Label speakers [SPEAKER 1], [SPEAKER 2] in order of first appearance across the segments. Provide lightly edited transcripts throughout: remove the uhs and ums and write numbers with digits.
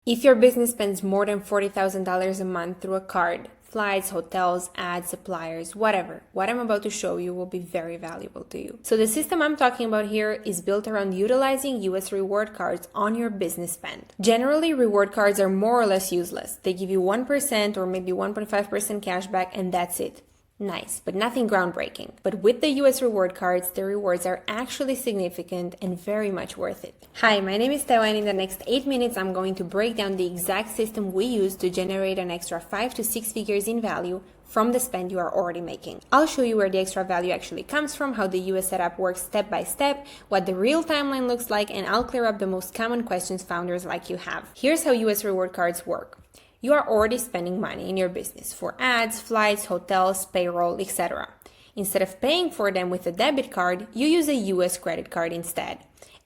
[SPEAKER 1] If your business spends more than $40,000 a month through a card, flights, hotels, ads, suppliers, whatever, what I'm about to show you will be very valuable to you. So the system I'm talking about here is built around utilizing US reward cards on your business spend. Generally, reward cards are more or less useless. They give you 1% or maybe 1.5% cash back, and that's it. Nice, but nothing groundbreaking. But with the US reward cards, the rewards are actually significant and very much worth it. Hi, my name is Teo, and in the next 8 minutes, I'm going to break down the exact system we use to generate an extra 5 to 6 figures in value from the spend you are already making. I'll show you where the extra value actually comes from, how the US setup works step by step, what the real timeline looks like, and I'll clear up the most common questions founders like you have. Here's how US reward cards work. You are already spending money in your business for ads, flights, hotels, payroll, etc. Instead of paying for them with a debit card, you use a US credit card instead.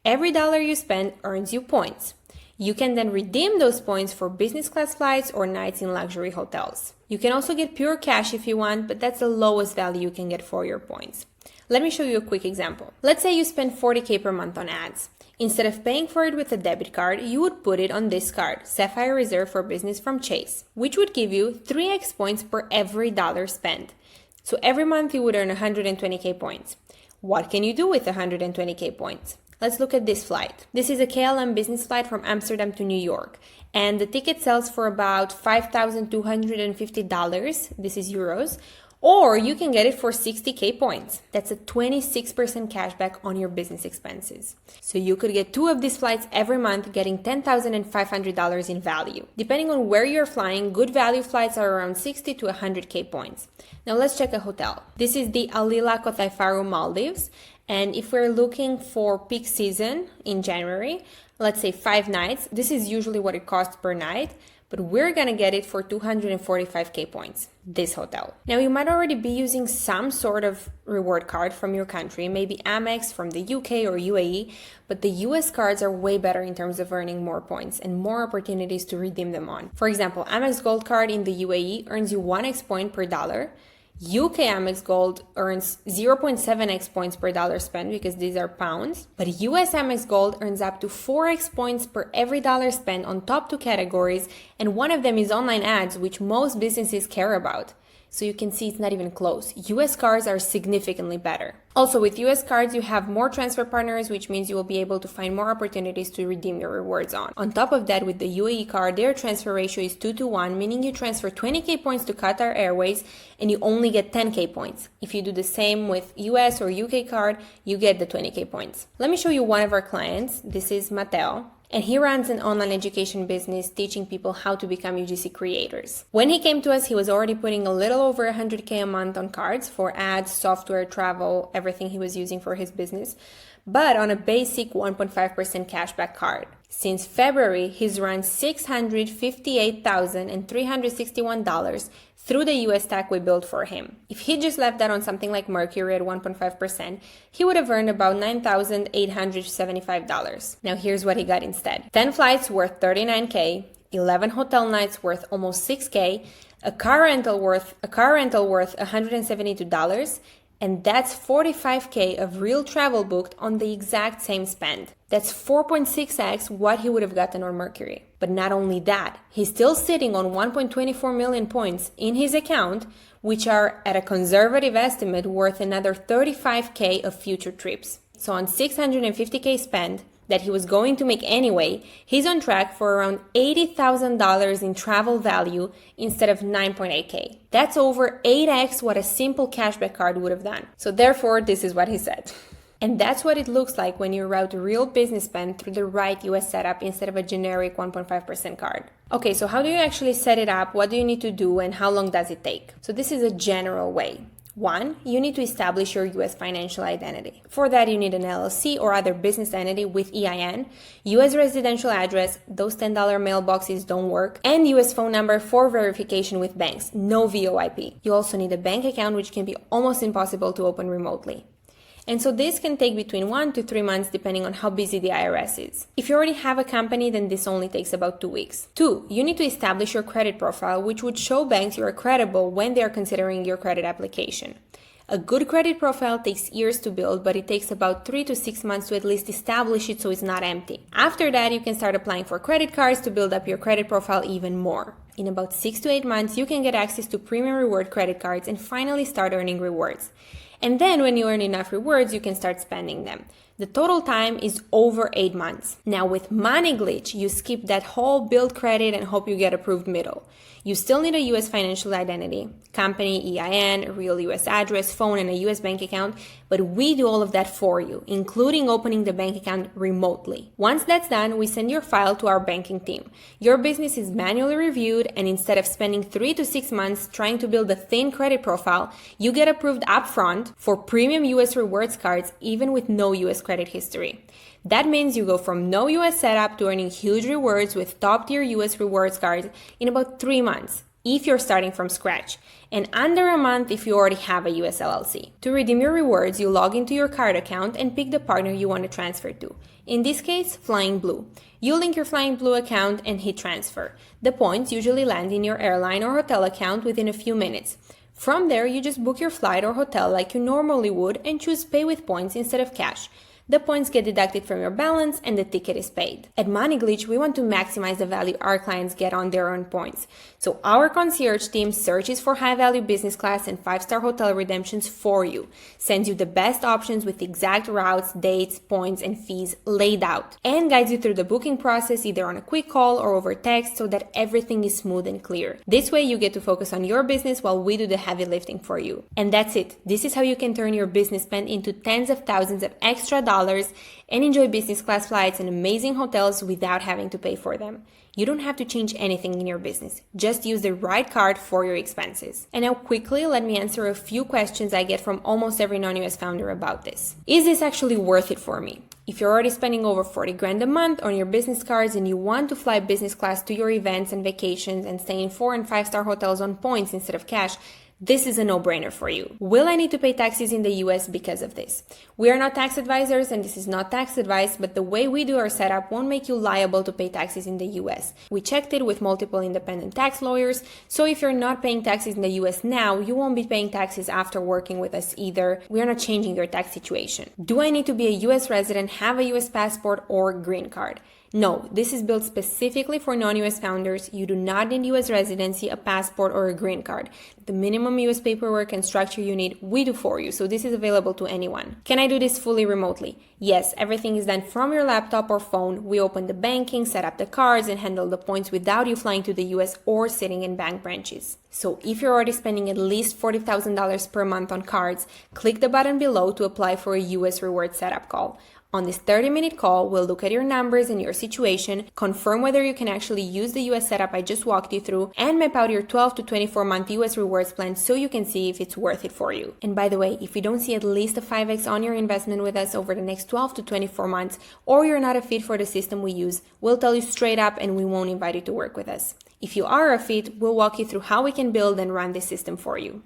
[SPEAKER 1] Every dollar you spend earns you points. You can then redeem those points for business class flights or nights in luxury hotels. You can also get pure cash if you want, but that's the lowest value you can get for your points. Let me show you a quick example. Let's say you spend $40K per month on ads. Instead of paying for it with a debit card, you would put it on this card, Sapphire Reserve for Business from Chase, which would give you 3x points per every dollar spent. So every month you would earn 120K points. What can you do with 120K points? Let's look at this flight. This is a KLM business flight from Amsterdam to New York, and the ticket sells for about $5,250. This is euros. Or you can get it for 60K points. That's a 26% cashback on your business expenses. So you could get 2 of these flights every month, getting $10,500 in value. Depending on where you're flying, good value flights are around 60 to 100K points. Now let's check a hotel. This is the Alila Kotaifaru Maldives. And if we're looking for peak season in January, let's say 5 nights, this is usually what it costs per night. But we're gonna get it for 245K points, this hotel. Now you might already be using some sort of reward card from your country, maybe Amex from the UK or UAE, but the US cards are way better in terms of earning more points and more opportunities to redeem them on. For example, Amex Gold card in the UAE earns you 1x point per dollar. UK Amex Gold earns 0.7x points per dollar spent because these are pounds, but US Amex Gold earns up to 4x points per every dollar spent on top 2 categories, and one of them is online ads, which most businesses care about. So you can see it's not even close. US cards are significantly better. Also, with US cards, you have more transfer partners, which means you will be able to find more opportunities to redeem your rewards on. On top of that, with the UAE card, their transfer ratio is 2-to-1, meaning you transfer 20K points to Qatar Airways and you only get 10K points. If you do the same with US or UK card, you get the 20K points. Let me show you one of our clients. This is Mateo. And he runs an online education business teaching people how to become UGC creators. When he came to us, he was already putting a little over 100K a month on cards for ads, software, travel, everything he was using for his business, but on a basic 1.5% cashback card. Since February, he's run $658,361 through the US stack we built for him. If he just left that on something like Mercury at 1.5%, he would have earned about $9,875. Now here's what he got instead. 10 flights worth $39K, 11 hotel nights worth almost $6K, a car rental worth $172, and that's 45K of real travel booked on the exact same spend. That's 4.6x what he would have gotten on Mercury. But not only that, he's still sitting on 1.24 million points in his account, which are at a conservative estimate worth another 35K of future trips. So on 650K spend that he was going to make anyway, he's on track for around $80,000 in travel value instead of 9.8K. That's over 8x what a simple cashback card would have done. So therefore, this is what he said. And that's what it looks like when you route real business spend through the right US setup instead of a generic 1.5% card. Okay, so how do you actually set it up? What do you need to do and how long does it take? So this is a general way. 1, you need to establish your US financial identity. For that, you need an LLC or other business entity with EIN, US residential address, those $10 mailboxes don't work, and US phone number for verification with banks, no VoIP. You also need a bank account, which can be almost impossible to open remotely. And so this can take between 1 to 3 months depending on how busy the IRS is. If you already have a company, then this only takes about 2 weeks. 2, you need to establish your credit profile, which would show banks you are credible when they are considering your credit application. A good credit profile takes years to build, but it takes about 3 to 6 months to at least establish it so it's not empty. After that, you can start applying for credit cards to build up your credit profile even more. In about 6 to 8 months, you can get access to premium reward credit cards and finally start earning rewards. And then when you earn enough rewards, you can start spending them. The total time is over 8 months. Now with Money Glitch, you skip that whole build credit and hope you get approved middle. You still need a US financial identity, company, EIN, a real US address, phone, and a US bank account, but we do all of that for you, including opening the bank account remotely. Once that's done, we send your file to our banking team. Your business is manually reviewed, and instead of spending 3 to 6 months trying to build a thin credit profile, you get approved upfront for premium US rewards cards, even with no US credit history. That means you go from no US setup to earning huge rewards with top-tier US rewards cards in about 3 months, if you're starting from scratch, and under a month if you already have a US LLC. To redeem your rewards, you log into your card account and pick the partner you want to transfer to. In this case, Flying Blue. You link your Flying Blue account and hit transfer. The points usually land in your airline or hotel account within a few minutes. From there, you just book your flight or hotel like you normally would and choose Pay with Points instead of cash. The points get deducted from your balance and the ticket is paid. At Money Glitch, we want to maximize the value our clients get on their own points. So our concierge team searches for high-value business class and 5-star hotel redemptions for you, sends you the best options with exact routes, dates, points, and fees laid out, and guides you through the booking process either on a quick call or over text so that everything is smooth and clear. This way you get to focus on your business while we do the heavy lifting for you. And that's it. This is how you can turn your business spend into tens of thousands of extra dollars and enjoy business class flights and amazing hotels without having to pay for them. You don't have to change anything in your business. Just use the right card for your expenses. And now quickly, let me answer a few questions I get from almost every non-US founder about this. Is this actually worth it for me? If you're already spending over 40 grand a month on your business cards and you want to fly business class to your events and vacations and stay in 4 and 5-star hotels on points instead of cash, this is a no-brainer for you. Will I need to pay taxes in the US because of this? We are not tax advisors and this is not tax advice, but the way we do our setup won't make you liable to pay taxes in the US. We checked it with multiple independent tax lawyers, so if you're not paying taxes in the US now, you won't be paying taxes after working with us either. We are not changing your tax situation. Do I need to be a US resident, have a US passport, or green card? No, this is built specifically for non-US founders. You do not need US residency, a passport, or a green card. The minimum US paperwork and structure you need, we do for you, so this is available to anyone. Can I do this fully remotely? Yes, everything is done from your laptop or phone. We open the banking, set up the cards, and handle the points without you flying to the US or sitting in bank branches. So if you're already spending at least $40,000 per month on cards, click the button below to apply for a US reward setup call. On this 30-minute call, we'll look at your numbers and your situation, confirm whether you can actually use the US setup I just walked you through, and map out your 12 to 24-month US rewards plan so you can see if it's worth it for you. And by the way, if you don't see at least a 5x on your investment with us over the next 12 to 24 months, or you're not a fit for the system we use, we'll tell you straight up and we won't invite you to work with us. If you are a fit, we'll walk you through how we can build and run this system for you.